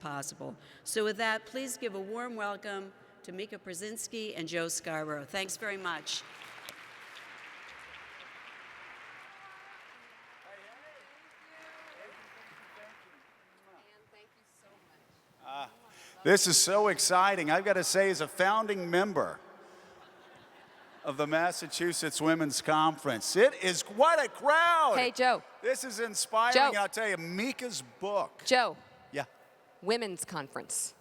possible. So with that, please give a warm welcome to Mika Brzezinski and Joe Scarborough. Thanks very much. This is so exciting. I've got to say, as a founding member of the Massachusetts Women's Conference, it is quite a crowd. Hey, Joe. This is inspiring. Joe. I'll tell you, Mika's book. Joe. Yeah. Women's Conference.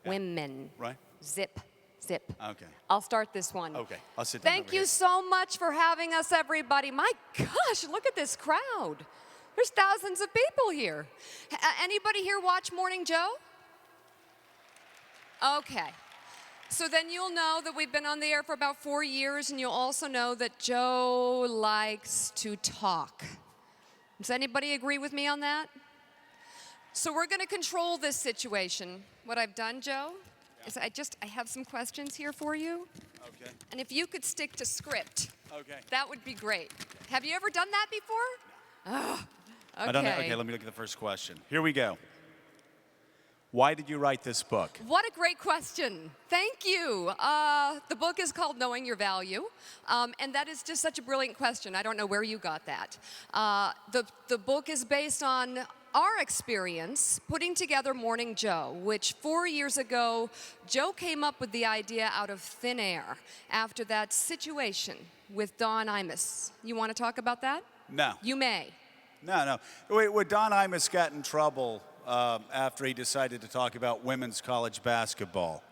Yeah. Women. Right. Zip. Zip. Okay. I'll start this one. Okay. I'll sit down. Thank you so much for having us, everybody. My gosh, look at this crowd. There's thousands of people here. Anybody here watch Morning Joe? Okay. So then you'll know that we've been on the air for about 4 years, and you'll also know that Joe likes to talk. Does anybody agree with me on that? So we're going to control this situation. What I've done, Joe, is I have some questions here for you. Okay. And if you could stick to script, okay, that would be great. Have you ever done that before? No. Oh, okay. I don't know. Okay, let me look at the first question. Here we go. Why did you write this book? What a great question. Thank you. The book is called Knowing Your Value, and that is just such a brilliant question. I don't know where you got that. The book is based on our experience putting together Morning Joe, which 4 years ago, Joe came up with the idea out of thin air after that situation with Don Imus. You want to talk about that? No. You may. No. Wait, Don Imus got in trouble after he decided to talk about women's college basketball.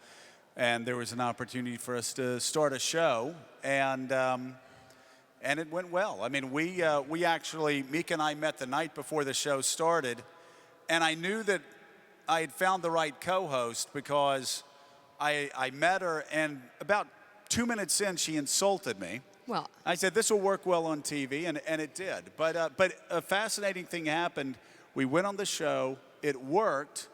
And there was an opportunity for us to start a show, and it went well. I mean, we actually, Mika and I met the night before the show started, and I knew that I had found the right co-host because I met her, and about 2 minutes in, she insulted me. Well, I said, this will work well on TV, and it did. But a fascinating thing happened. We went on the show. It worked,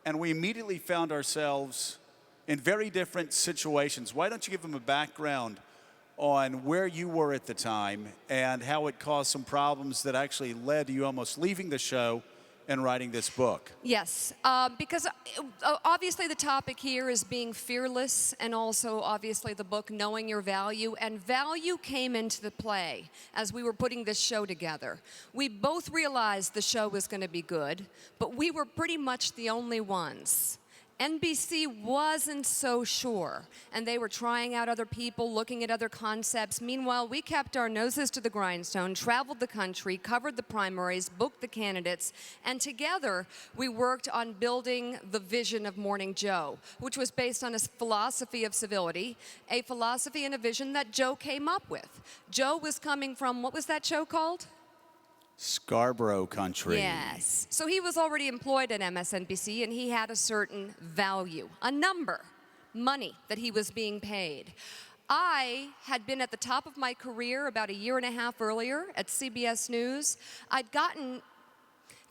and we immediately found ourselves in very different situations. Why don't you give them a background on where you were at the time and how it caused some problems that actually led to you almost leaving the show and writing this book? Yes, because obviously the topic here is being fearless, and also obviously the book Knowing Your Value, and value came into the play as we were putting this show together. We both realized the show was going to be good, but we were pretty much the only ones. NBC wasn't so sure, and they were trying out other people, looking at other concepts. Meanwhile, we kept our noses to the grindstone, traveled the country, covered the primaries, booked the candidates, and together we worked on building the vision of Morning Joe, which was based on a philosophy of civility, a philosophy and a vision that Joe came up with. Joe was coming from, what was that show called? Scarborough Country. Yes. So he was already employed at MSNBC, and he had a certain value, a number, money that he was being paid. I had been at the top of my career about a year and a half earlier at CBS News. I'd gotten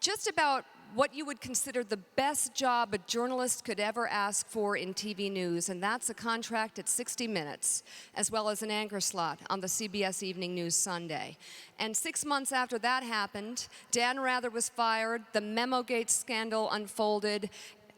just about what you would consider the best job a journalist could ever ask for in TV news, and that's a contract at 60 Minutes, as well as an anchor slot on the CBS Evening News Sunday. And 6 months after that happened, Dan Rather was fired, the Memogate scandal unfolded,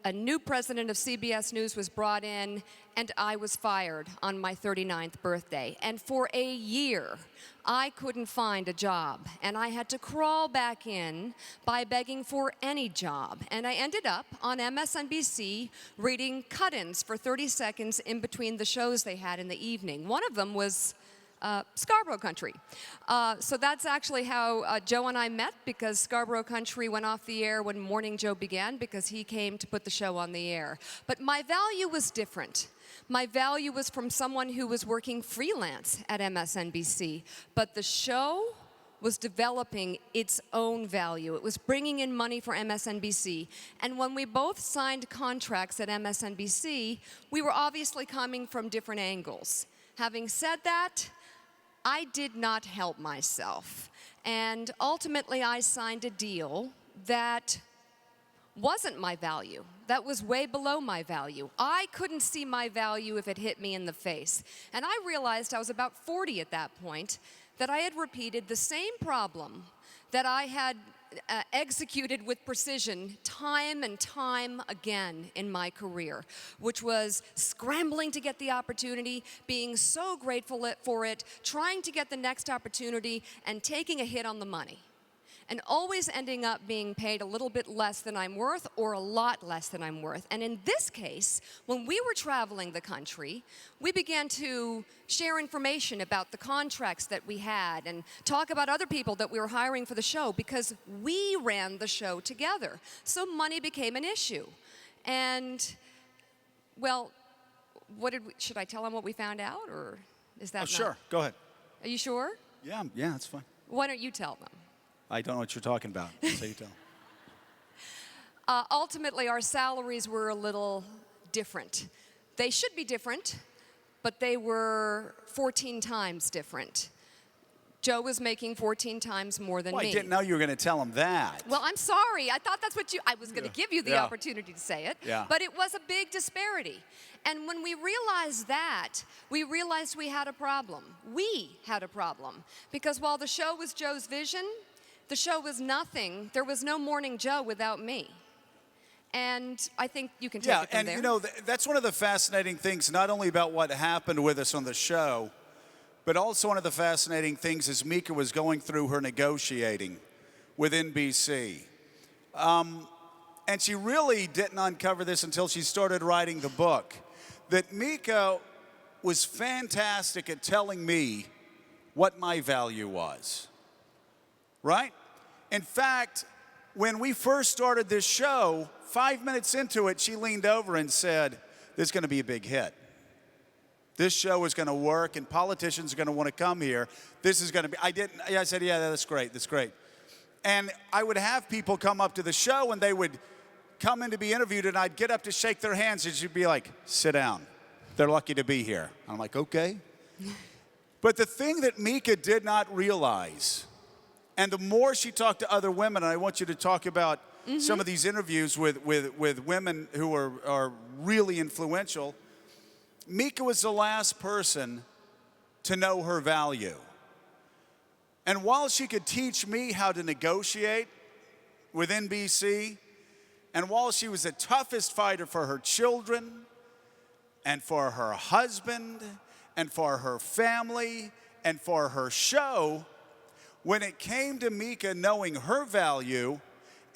a new president of CBS News was brought in, and I was fired on my 39th birthday. And for a year, I couldn't find a job, and I had to crawl back in by begging for any job. And I ended up on MSNBC reading cut-ins for 30 seconds in between the shows they had in the evening. One of them was Scarborough Country. So that's actually how Joe and I met, because Scarborough Country went off the air when Morning Joe began, because he came to put the show on the air. But my value was different. My value was from someone who was working freelance at MSNBC. But the show was developing its own value. It was bringing in money for MSNBC. And when we both signed contracts at MSNBC, we were obviously coming from different angles. Having said that, I did not help myself. And ultimately, I signed a deal that wasn't my value. That was way below my value. I couldn't see my value if it hit me in the face. And I realized I was about 40 at that point, that I had repeated the same problem that I had executed with precision time and time again in my career, which was scrambling to get the opportunity, being so grateful for it, trying to get the next opportunity, and taking a hit on the money. And always ending up being paid a little bit less than I'm worth or a lot less than I'm worth. And in this case, when we were traveling the country, we began to share information about the contracts that we had and talk about other people that we were hiring for the show because we ran the show together. So money became an issue. And, well, should I tell them what we found out, or is that not? Sure, go ahead. Are you sure? Yeah, that's fine. Why don't you tell them? I don't know what you're talking about, so you tell. Ultimately, our salaries were a little different. They should be different, but they were 14 times different. Joe was making 14 times more than me. I didn't know you were going to tell him that. Well, I'm sorry. I thought that's what I was going to give you the Yeah. opportunity to say it. Yeah. But it was a big disparity. And when we realized that, we realized we had a problem. We had a problem. Because while the show was Joe's vision, the show was nothing. There was no Morning Joe without me. And I think you can take it from there. You know, that's one of the fascinating things, not only about what happened with us on the show, but also one of the fascinating things is Mika was going through her negotiating with NBC. And she really didn't uncover this until she started writing the book, that Mika was fantastic at telling me what my value was, right? In fact, when we first started this show, 5 minutes into it, she leaned over and said, "This is going to be a big hit. This show is going to work, and politicians are going to want to come here. This is going to be," I said, "Yeah, that's great, that's great." And I would have people come up to the show, and they would come in to be interviewed, and I'd get up to shake their hands, and she'd be like, "Sit down. They're lucky to be here." I'm like, "Okay." But the thing that Mika did not realize, and the more she talked to other women, and I want you to talk about some of these interviews with women who are really influential, Mika was the last person to know her value. And while she could teach me how to negotiate with NBC, and while she was the toughest fighter for her children and for her husband and for her family and for her show, when it came to Mika knowing her value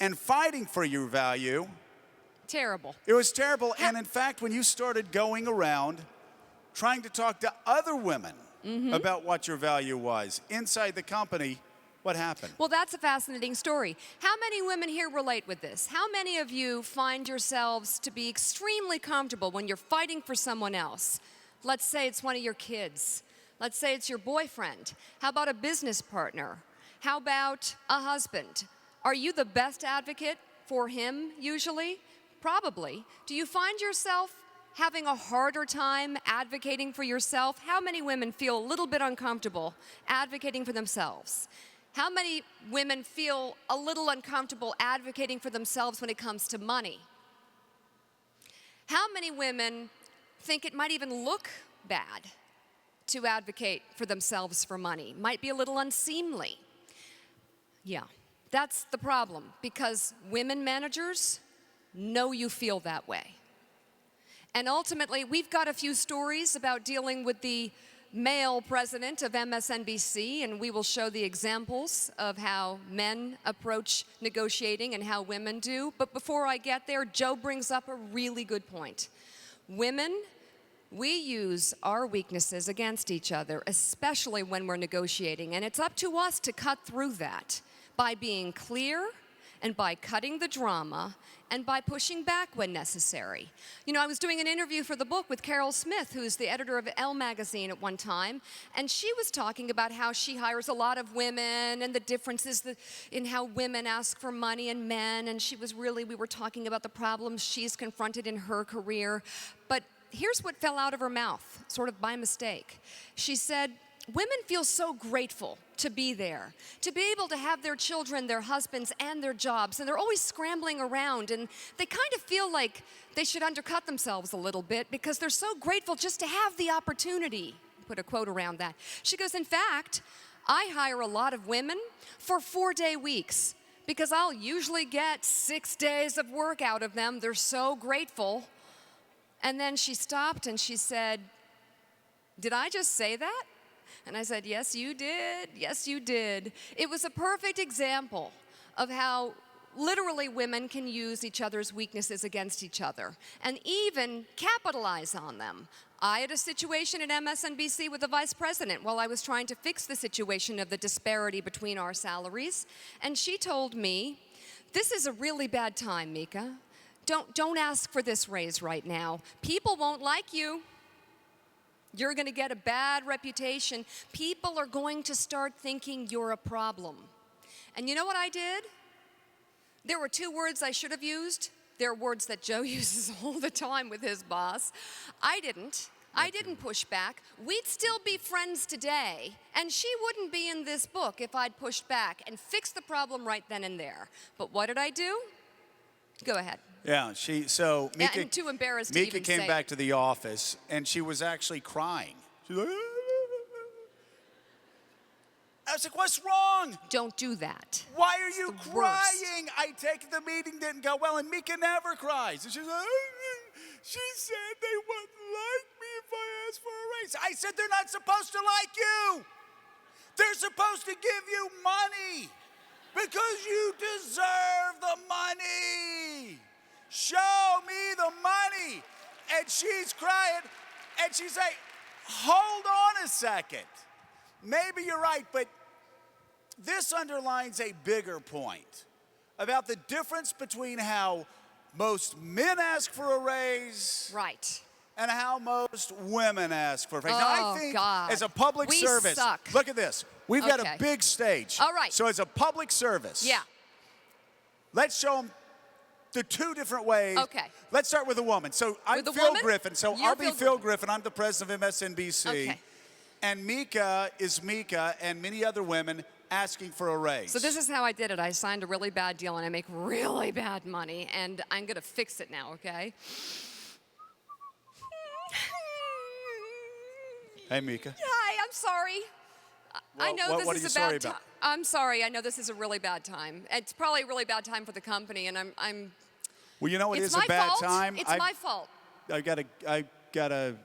and fighting for your value, Terrible. it was terrible. And in fact, when you started going around trying to talk to other women about what your value was inside the company, what happened? Well, that's a fascinating story. How many women here relate with this? How many of you find yourselves to be extremely comfortable when you're fighting for someone else? Let's say it's one of your kids. Let's say it's your boyfriend. How about a business partner? How about a husband? Are you the best advocate for him usually? Probably. Do you find yourself having a harder time advocating for yourself? How many women feel a little bit uncomfortable advocating for themselves? How many women feel a little uncomfortable advocating for themselves when it comes to money? How many women think it might even look bad to advocate for themselves for money? Might be a little unseemly. Yeah, that's the problem, because women managers know you feel that way. And ultimately, we've got a few stories about dealing with the male president of MSNBC, and we will show the examples of how men approach negotiating and how women do. But before I get there, Joe brings up a really good point. Women, we use our weaknesses against each other, especially when we're negotiating, and it's up to us to cut through that by being clear and by cutting the drama and by pushing back when necessary. You know, I was doing an interview for the book with Carol Smith, who's the editor of Elle magazine at one time, and she was talking about how she hires a lot of women and the differences in how women ask for money and men, and we were talking about the problems she's confronted in her career. But here's what fell out of her mouth, sort of by mistake. She said, women feel so grateful to be there, to be able to have their children, their husbands, and their jobs, and they're always scrambling around, and they kind of feel like they should undercut themselves a little bit because they're so grateful just to have the opportunity. Put a quote around that. She goes, in fact, I hire a lot of women for 4-day weeks because I'll usually get 6 days of work out of them. They're so grateful. And then she stopped and she said, "Did I just say that?" And I said, "Yes, you did. Yes, you did." It was a perfect example of how literally women can use each other's weaknesses against each other and even capitalize on them. I had a situation at MSNBC with the vice president while I was trying to fix the situation of the disparity between our salaries. And she told me, "This is a really bad time, Mika. Don't ask for this raise right now. People won't like you. You're going to get a bad reputation. People are going to start thinking you're a problem." And you know what I did? There were 2 words I should have used. They're words that Joe uses all the time with his boss. I didn't. I didn't push back. We'd still be friends today, and she wouldn't be in this book if I'd pushed back and fixed the problem right then and there. But what did I do? Go ahead. Yeah, so Mika, and too embarrassed to Mika even came say back it. to the office, and she was actually crying. She's like, I was like, "What's wrong? Don't do that. Why are you the worst. crying? I take the meeting didn't go well," and Mika never cries. And she's like, "She said they wouldn't like me if I asked for a raise." I said, "They're not supposed to like you. They're supposed to give you money because you deserve the money. Show me the money." And she's crying, and she's like, "Hold on a second. Maybe you're right, but this underlines a bigger point about the difference between how most men ask for a raise Right. and how most women ask for a raise." Now, I Oh, think God. as a public We service, suck. look at this. We've got a Okay. big stage. All right. So as a public service, Yeah. let's show them the 2 different ways. Okay. Let's start with a woman. So I'm With a Phil woman? Griffin. So You're I'll be Phil Phil Griffin. Griffin. I'm the president of MSNBC. Okay. And Mika is Mika and many other women asking for a raise. So this is how I did it. I signed a really bad deal, and I make really bad money, and I'm going to fix it now, okay? Hey, Mika. Hi, I'm sorry. I know what this are is you a sorry bad about? time. I'm sorry. I know this is a really bad time. It's probably a really bad time for the company, and I'm Well, you know what it's is my a bad fault. time? It's my fault. I gotta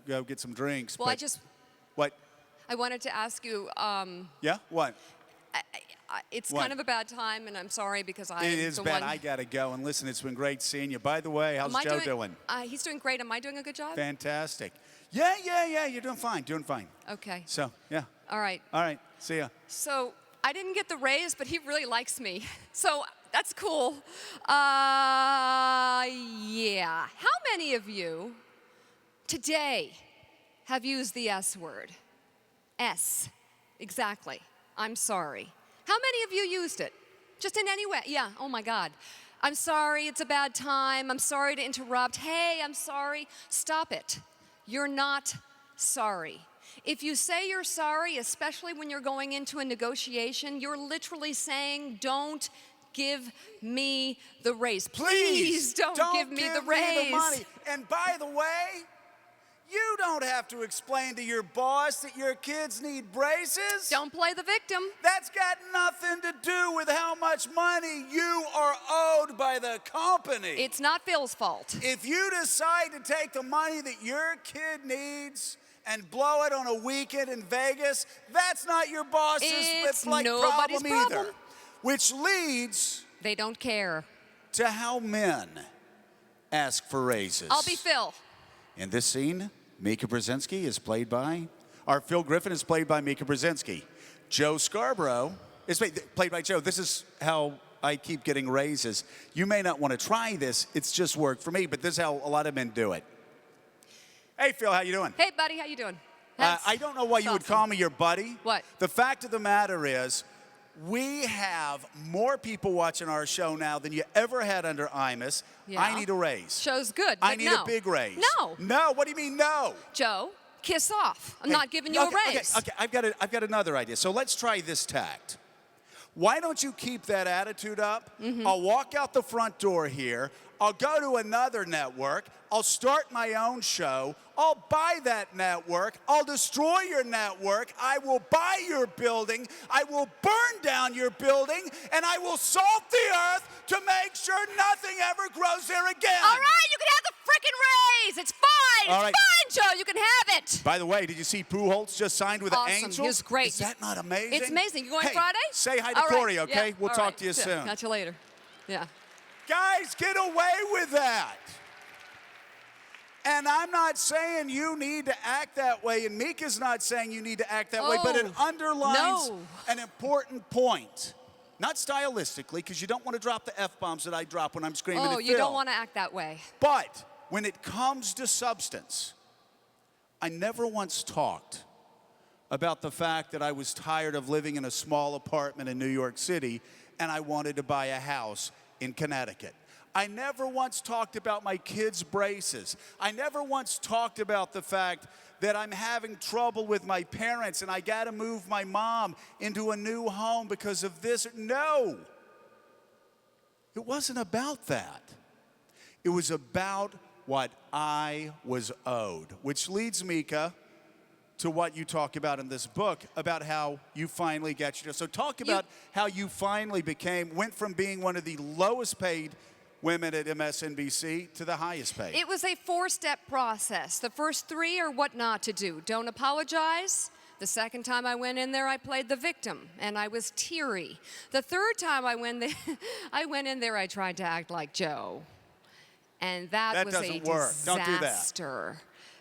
go get some drinks. Well, but what? I wanted to ask you, Yeah. What? it's What? kind of a bad time, and I'm sorry because I It am is the bad. one. I gotta go. And listen, it's been great seeing you. By the way, how's Am I Joe doing? He's doing great. Am I doing a good job? Fantastic. Yeah. You're doing fine. Doing fine. Okay. So yeah. All right. All right. See ya. So I didn't get the raise, but he really likes me. So that's cool. Yeah. How many of you today have used the S word? S. Exactly. I'm sorry. How many of you used it? Just in any way? Yeah. Oh my God. I'm sorry. It's a bad time. I'm sorry to interrupt. Hey, I'm sorry. Stop it. You're not sorry. If you say you're sorry, especially when you're going into a negotiation, you're literally saying, "Don't give me the raise. Please don't give me the raise." the money. And by the way, you don't have to explain to your boss that your kids need braces. Don't play the victim. That's got nothing to do with how much money you are owed by the company. It's not Phil's fault. If you decide to take the money that your kid needs and blow it on a weekend in Vegas, that's not your boss's It's problem nobody's either. problem. Which leads They don't care. to how men ask for raises. I'll be Phil. In this scene, Mika Brzezinski is played by, or Phil Griffin is played by Mika Brzezinski. Joe Scarborough is played by Joe. This is how I keep getting raises. You may not want to try this. It's just worked for me, but this is how a lot of men do it. Hey, Phil, how you doing? Hey, buddy, how you doing? I don't know why you would call me your buddy. What? The fact of the matter is, we have more people watching our show now than you ever had under Imus. Yeah. I need a raise. Show's good, I but need no. a big raise. No. No, what do you mean no? Joe, kiss off. I'm Hey, not giving you a raise. Okay, I've got another idea. So let's try this tact. Why don't you keep that attitude up? Mm-hmm. I'll walk out the front door here. I'll go to another network, I'll start my own show, I'll buy that network, I'll destroy your network, I will buy your building, I will burn down your building, and I will salt the earth to make sure nothing ever grows there again. All right, you can have the frickin' raise. It's fine. All right. It's fine, Joe. You can have it. By the way, did you see Pujols just signed with Awesome. the Angels? He was great. Is that not amazing? It's amazing. You going hey, Friday? Say hi to All right. Corey, okay? Yeah. We'll All talk right. to you Yeah. soon. Catch you later. Yeah. Guys, get away with that. And I'm not saying you need to act that way, and Mika's not saying you need to act that way, but it underlines an important point. Not stylistically, because you don't want to drop the F-bombs that I drop when I'm screaming at Phil. Oh, you don't want to act that way. But when it comes to substance, I never once talked about the fact that I was tired of living in a small apartment in New York City and I wanted to buy a house in Connecticut. I never once talked about my kids' braces. I never once talked about the fact that I'm having trouble with my parents and I got to move my mom into a new home because of this. No. It wasn't about that. It was about what I was owed, which leads, Mika, to what you talk about in this book, about how you finally got your... So talk about how you finally went from being one of the lowest paid women at MSNBC to the highest paid. It was a 4-step process. The first 3 are what not to do. Don't apologize. The second time I went in there, I played the victim, and I was teary. The third time I went in there, I tried to act like Joe. And that was a disaster. Don't do that.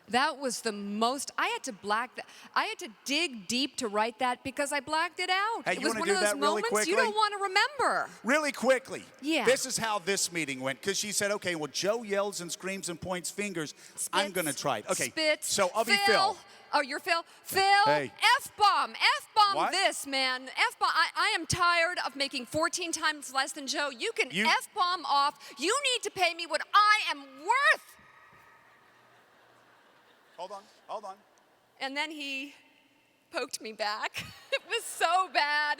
That was the most, I had to dig deep to write that because I blacked it out. Hey, it you was wanna one do of those that really moments quickly? you don't want to remember. Really quickly. Yeah. This is how this meeting went, because she said, okay, well, Joe yells and screams and points fingers. I'm going to try it. Okay, Spits. so I'll be Phil. Oh, you're Phil? Phil, Hey. F-bomb. F-bomb What? this, man. F-bomb. I am tired of making 14 times less than Joe. You can F-bomb off. You need to pay me what I am worth. Hold on. And then he poked me back. It was so bad.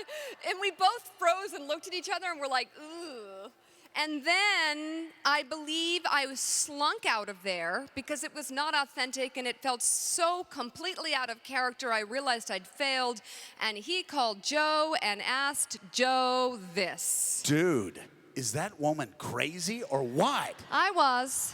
And we both froze and looked at each other and were like, ooh. And then I believe I was slunk out of there because it was not authentic and it felt so completely out of character. I realized I'd failed. And he called Joe and asked Joe this. Dude, is that woman crazy or what? I was.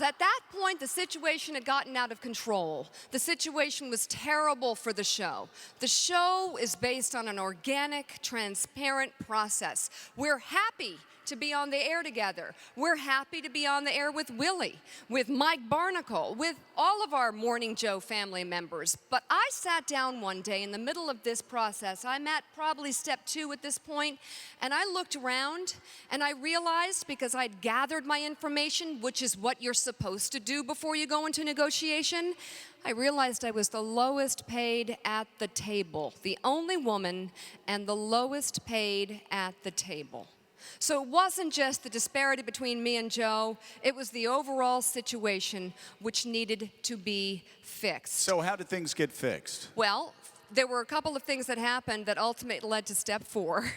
At that point, the situation had gotten out of control. The situation was terrible for the show. The show is based on an organic, transparent process. We're happy to be on the air together. We're happy to be on the air with Willie, with Mike Barnacle, with all of our Morning Joe family members. But I sat down one day in the middle of this process. I'm at probably step 2 at this point, and I looked around and I realized, because I'd gathered my information, which is what you're supposed to do before you go into negotiation, I realized I was the lowest paid at the table, the only woman and the lowest paid at the table. So it wasn't just the disparity between me and Joe, it was the overall situation which needed to be fixed. So how did things get fixed? Well, there were a couple of things that happened that ultimately led to step 4.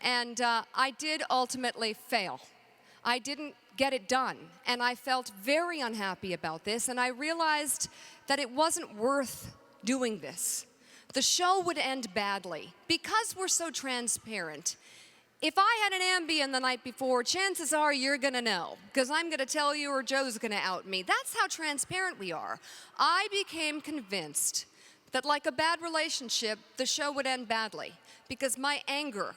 And I did ultimately fail. I didn't get it done. And I felt very unhappy about this. And I realized that it wasn't worth doing this. The show would end badly because we're so transparent. If I had an Ambien the night before, chances are you're going to know, because I'm going to tell you or Joe's going to out me. That's how transparent we are. I became convinced that, like a bad relationship, the show would end badly because my anger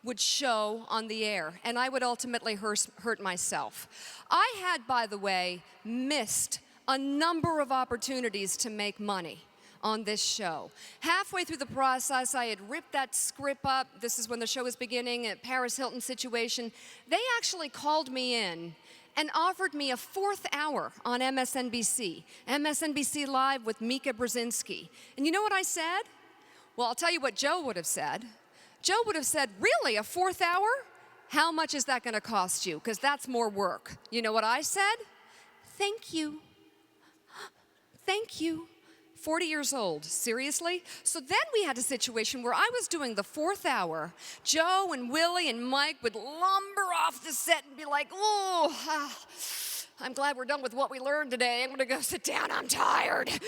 would show on the air, and I would ultimately hurt myself. I had, by the way, missed a number of opportunities to make money on this show. Halfway through the process, I had ripped that script up. This is when the show was beginning, a Paris Hilton situation. They actually called me in and offered me a 4th hour on MSNBC, MSNBC Live with Mika Brzezinski. And you know what I said? Well, I'll tell you what Joe would have said. Joe would have said, really, a 4th hour? How much is that going to cost you? Because that's more work. You know what I said? Thank you. Thank you. 40 years old, seriously? So then we had a situation where I was doing the 4th hour. Joe and Willie and Mike would lumber off the set and be like, oh, I'm glad we're done with what we learned today. I'm gonna go sit down, I'm tired. And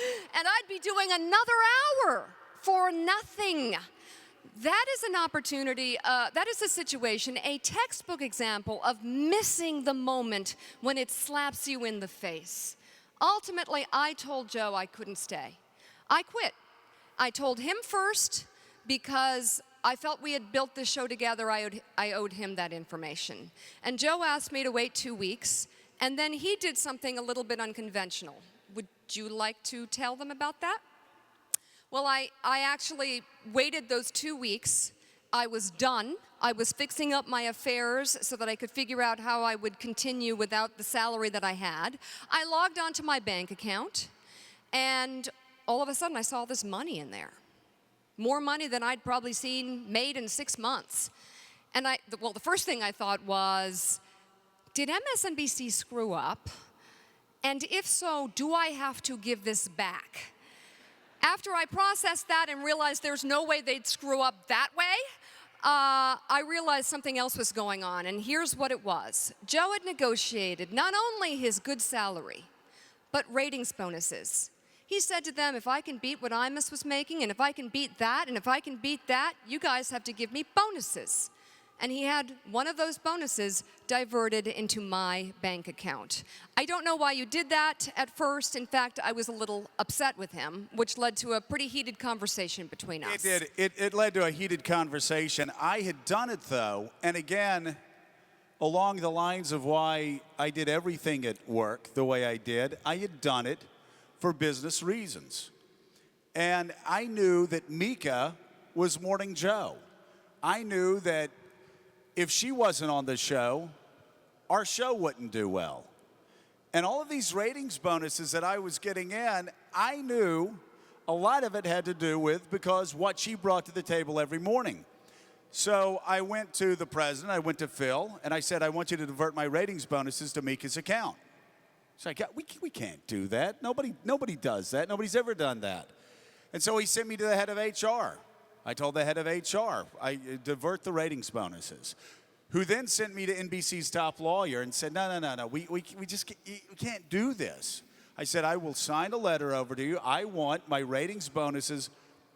I'd be doing another hour for nothing. That is an opportunity, that is a situation, a textbook example of missing the moment when it slaps you in the face. Ultimately, I told Joe I couldn't stay. I quit. I told him first because I felt we had built this show together. I owed him that information. And Joe asked me to wait 2 weeks, and then he did something a little bit unconventional. Would you like to tell them about that? Well, I actually waited those 2 weeks. I was done. I was fixing up my affairs so that I could figure out how I would continue without the salary that I had. I logged onto my bank account, and all of a sudden I saw this money in there. More money than I'd probably seen made in 6 months. And the first thing I thought was, did MSNBC screw up? And if so, do I have to give this back? After I processed that and realized there's no way they'd screw up that way, I realized something else was going on, and here's what it was. Joe had negotiated not only his good salary, but ratings bonuses. He said to them, if I can beat what Imus was making, and if I can beat that, and if I can beat that, you guys have to give me bonuses. And he had one of those bonuses diverted into my bank account. I don't know why you did that at first. In fact, I was a little upset with him, which led to a pretty heated conversation between us. It did. It led to a heated conversation. I had done it, though, and again, along the lines of why I did everything at work the way I did, I had done it for business reasons. And I knew that Mika was Morning Joe. I knew that if she wasn't on the show, our show wouldn't do well. And all of these ratings bonuses that I was getting in, I knew a lot of it had to do with because what she brought to the table every morning. So I went to the president, I went to Phil, and I said, I want you to divert my ratings bonuses to Mika's account. He's like, we can't do that. Nobody does that. Nobody's ever done that. And so he sent me to the head of HR. I told the head of HR, I divert the ratings bonuses, who then sent me to NBC's top lawyer and said, no, we can't do this. I said, I will sign a letter over to you. I want my ratings bonuses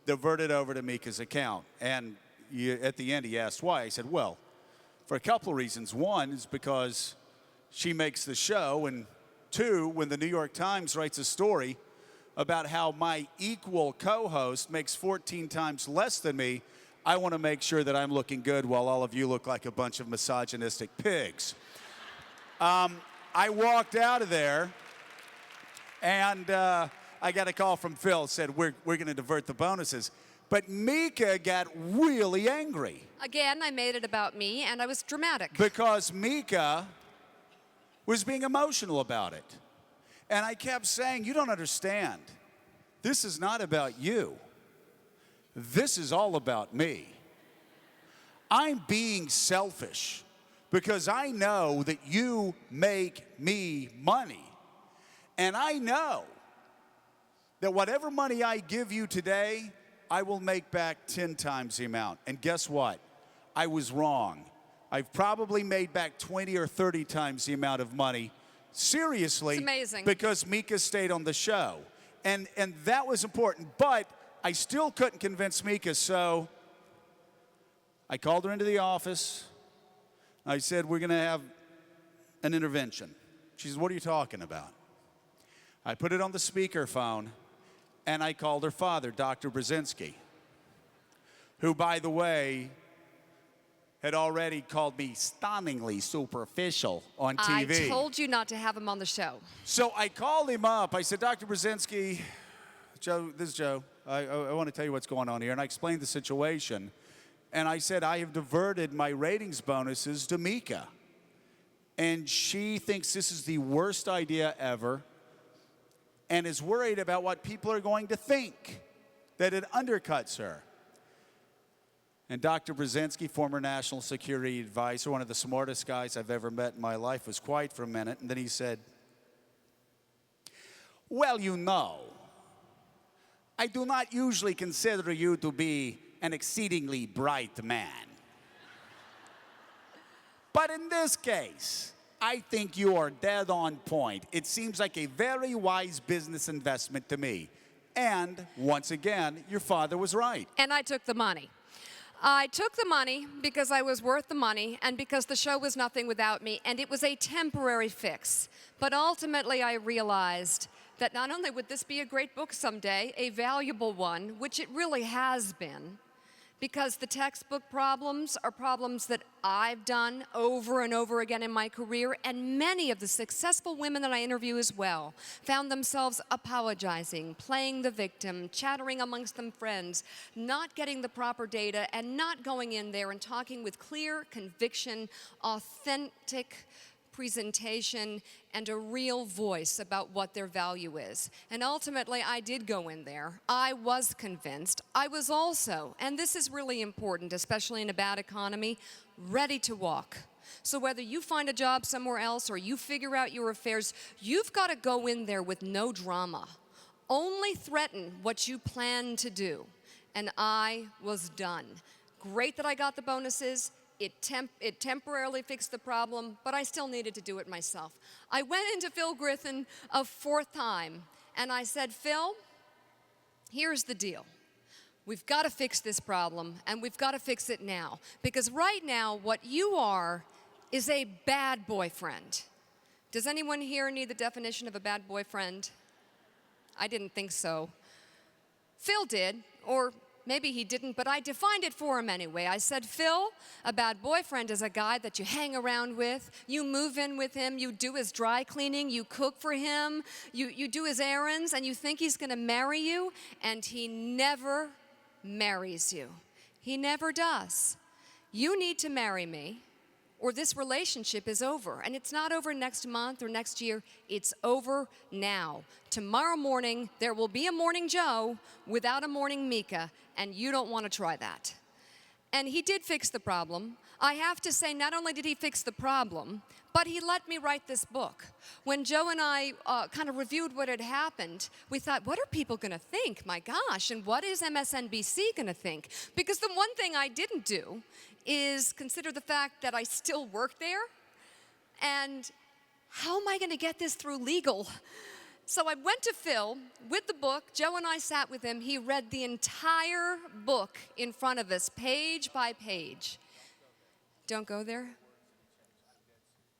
diverted over to Mika's account. And at the end, he asked why. I said, well, for a couple of reasons. One is because she makes the show, and two, when the New York Times writes a story about how my equal co-host makes 14 times less than me, I want to make sure that I'm looking good while all of you look like a bunch of misogynistic pigs. I walked out of there, and I got a call from Phil, said, we're going to divert the bonuses. But Mika got really angry. Again, I made it about me, and I was dramatic. Because Mika was being emotional about it. And I kept saying, you don't understand. This is not about you. This is all about me. I'm being selfish because I know that you make me money. And I know that whatever money I give you today, I will make back 10 times the amount. And guess what? I was wrong. I've probably made back 20 or 30 times the amount of money. Seriously, it's amazing. Because Mika stayed on the show. And that was important, but I still couldn't convince Mika, so I called her into the office. I said, we're going to have an intervention. She said, what are you talking about? I put it on the speakerphone, and I called her father, Dr. Brzezinski, who, by the way, had already called me stunningly superficial on TV. I told you not to have him on the show. So I called him up. I said, Dr. Brzezinski, Joe, this is Joe. I want to tell you what's going on here. And I explained the situation. And I said, I have diverted my ratings bonuses to Mika. And she thinks this is the worst idea ever and is worried about what people are going to think, that it undercuts her. And Dr. Brzezinski, former national security advisor, one of the smartest guys I've ever met in my life, was quiet for a minute. And then he said, well, you know, I do not usually consider you to be an exceedingly bright man. But in this case, I think you are dead on point. It seems like a very wise business investment to me. And once again, your father was right. And I took the money. I took the money because I was worth the money and because the show was nothing without me, and it was a temporary fix. But ultimately, I realized that not only would this be a great book someday, a valuable one, which it really has been, because the textbook problems are problems that I've done over and over again in my career, and many of the successful women that I interview as well found themselves apologizing, playing the victim, chattering amongst them friends, not getting the proper data, and not going in there and talking with clear conviction, authentic presentation, and a real voice about what their value is. And ultimately, I did go in there. I was convinced. I was also, and this is really important, especially in a bad economy, ready to walk. So whether you find a job somewhere else or you figure out your affairs, you've got to go in there with no drama. Only threaten what you plan to do. And I was done. Great that I got the bonuses. It temporarily fixed the problem, but I still needed to do it myself. I went into Phil Griffin a fourth time, and I said, Phil, here's the deal. We've got to fix this problem, and we've got to fix it now. Because right now, what you are is a bad boyfriend. Does anyone here need the definition of a bad boyfriend? I didn't think so. Phil did, or maybe he didn't, but I defined it for him anyway. I said, Phil, a bad boyfriend is a guy that you hang around with, you move in with him, you do his dry cleaning, you cook for him, you do his errands, and you think he's going to marry you, and he never marries you. He never does. You need to marry me, or this relationship is over. And it's not over next month or next year. It's over now. Tomorrow morning, there will be a Morning Joe without a Morning Mika, and you don't want to try that. And he did fix the problem. I have to say, not only did he fix the problem, but he let me write this book. When Joe and I kind of reviewed what had happened, we thought, what are people going to think? My gosh, and what is MSNBC going to think? Because the one thing I didn't do is consider the fact that I still work there, and how am I going to get this through legal? So I went to Phil with the book. Joe and I sat with him. He read the entire book in front of us, page by page. Don't go there?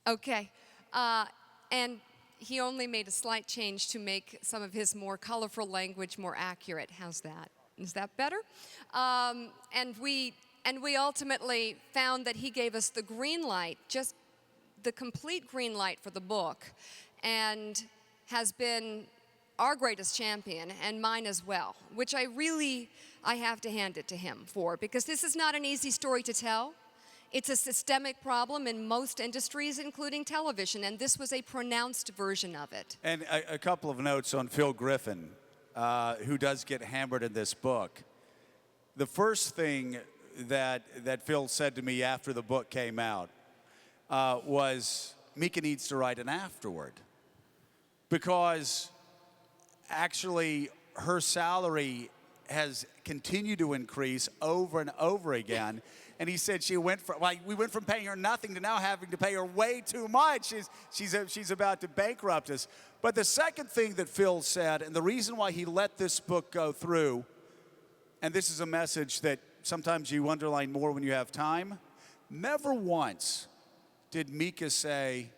Okay. And he only made a slight change to make some of his more colorful language more accurate. How's that? Is that better? And we ultimately found that he gave us the green light, just the complete green light for the book, and has been our greatest champion, and mine as well, which I have to hand it to him for, because this is not an easy story to tell. It's a systemic problem in most industries, including television, and this was a pronounced version of it. And a couple of notes on Phil Griffin, who does get hammered in this book. The first thing that Phil said to me after the book came out was, Mika needs to write an afterword. Because actually her salary has continued to increase over and over again. And he said we went from paying her nothing to now having to pay her way too much. She's about to bankrupt us. But the second thing that Phil said, and the reason why he let this book go through, and this is a message that sometimes you underline more when you have time, never once did Mika say,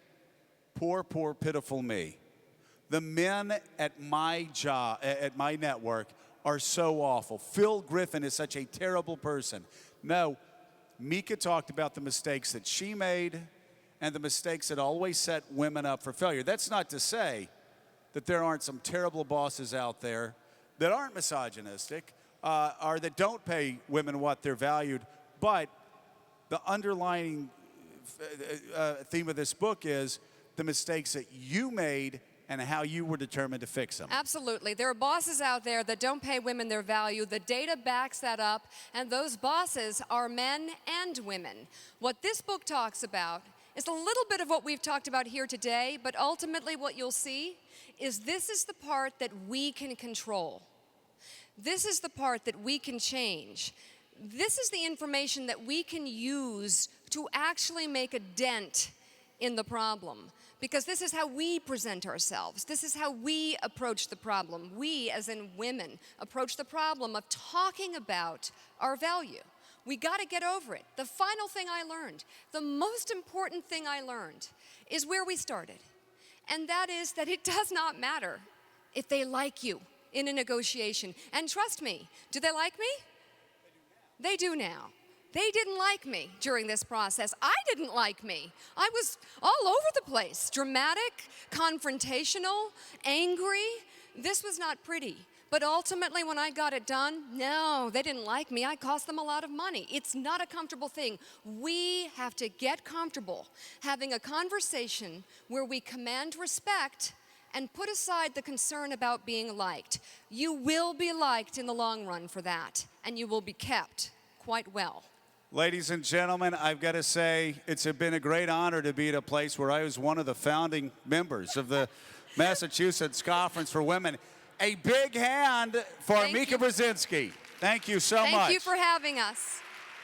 poor, poor, pitiful me. The men at my job, at my network, are so awful. Phil Griffin is such a terrible person. No, Mika talked about the mistakes that she made and the mistakes that always set women up for failure. That's not to say that there aren't some terrible bosses out there that aren't misogynistic or that don't pay women what they're valued. But the underlying theme of this book is the mistakes that you made and how you were determined to fix them. Absolutely. There are bosses out there that don't pay women their value. The data backs that up, and those bosses are men and women. What this book talks about is a little bit of what we've talked about here today, but ultimately what you'll see is this is the part that we can control. This is the part that we can change. This is the information that we can use to actually make a dent in the problem. Because this is how we present ourselves. This is how we approach the problem. We, as in women, approach the problem of talking about our value. We got to get over it. The final thing I learned, the most important thing I learned, is where we started. And that is that it does not matter if they like you in a negotiation. And trust me, do they like me? They do now. They didn't like me during this process. I didn't like me. I was all over the place. Dramatic, confrontational, angry. This was not pretty. But ultimately, when I got it done, no, they didn't like me. I cost them a lot of money. It's not a comfortable thing. We have to get comfortable having a conversation where we command respect and put aside the concern about being liked. You will be liked in the long run for that, and you will be kept quite well. Ladies and gentlemen, I've got to say it's been a great honor to be at a place where I was one of the founding members of the Massachusetts Conference for Women. A big hand for Mika Brzezinski. Thank you so much. Thank you for having us.